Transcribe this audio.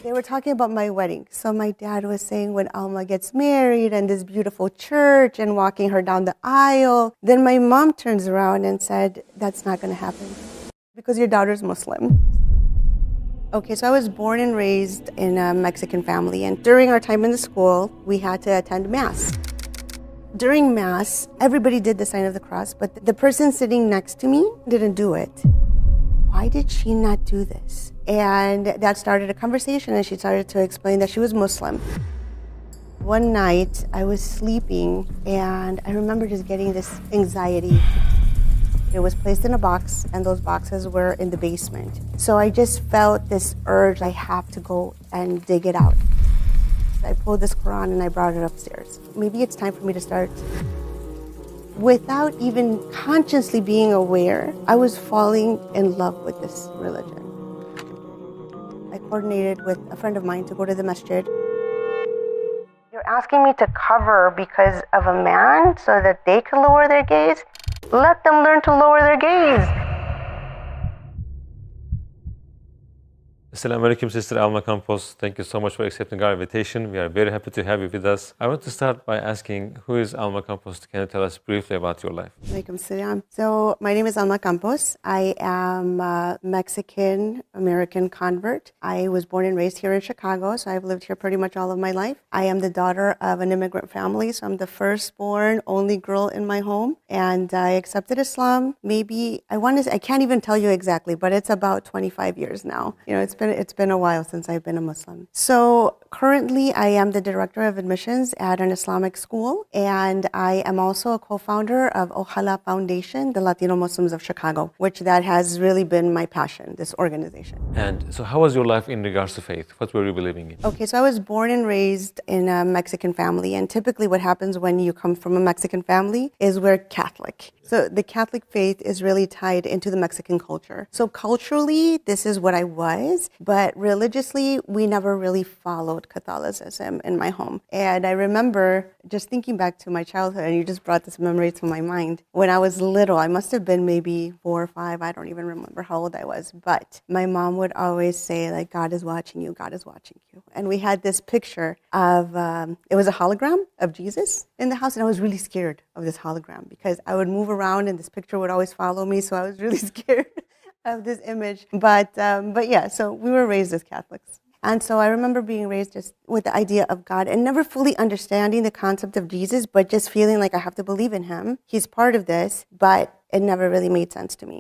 They were talking about my wedding. So my dad was saying when Alma gets married and this beautiful church and walking her down the aisle. Then my mom turns around and said, that's not going to happen because your daughter's Muslim. Okay, so I was born and raised in a Mexican family. And during our time in the school, we had to attend Mass. During Mass, everybody did the sign of the cross, but the person sitting next to me didn't do it. Why did she not do this? And that started a conversation, and she started to explain that she was Muslim. One night, I was sleeping, and I remember just getting this anxiety. It was placed in a box, and those boxes were in the basement. So I just felt this urge, I have to go and dig it out. So I pulled this Quran and I brought it upstairs. Maybe it's time for me to start. Without even consciously being aware, I was falling in love with this religion. I coordinated with a friend of mine to go to the Masjid. You're asking me to cover because of a man so that they can lower their gaze? Let them learn to lower their gaze. Assalamu alaikum, Sister Alma Campos. Thank you so much for accepting our invitation. We are very happy to have you with us. I want to start by asking, who is Alma Campos? Can you tell us briefly about your life? Alaikum salam. So my name is Alma Campos. I am a Mexican-American convert. I was born and raised here in Chicago, so I've lived here pretty much all of my life. I am the daughter of an immigrant family, so I'm the firstborn, only girl in my home. And I accepted Islam I can't even tell you exactly, but it's about 25 years now. It's been a while since I've been a Muslim. So currently I am the director of admissions at an Islamic school, and I am also a co-founder of Ojalá Foundation, the Latino Muslims of Chicago, which that has really been my passion, this organization. And so how was your life in regards to faith? What were you believing in? Okay, so I was born and raised in a Mexican family, and typically what happens when you come from a Mexican family is we're Catholic. So the Catholic faith is really tied into the Mexican culture. So culturally, this is what I was, but religiously, we never really followed Catholicism in my home. And I remember just thinking back to my childhood, and you just brought this memory to my mind. When I was little, I must have been maybe 4 or 5, I don't even remember how old I was, but my mom would always say, like, God is watching you, God is watching you. And we had this picture of, it was a hologram of Jesus in the house, and I was really scared of this hologram because I would move around and this picture would always follow me, so I was really scared of this image. But yeah, so we were raised as Catholics. And so I remember being raised just with the idea of God and never fully understanding the concept of Jesus, but just feeling like I have to believe in him. He's part of this, but it never really made sense to me.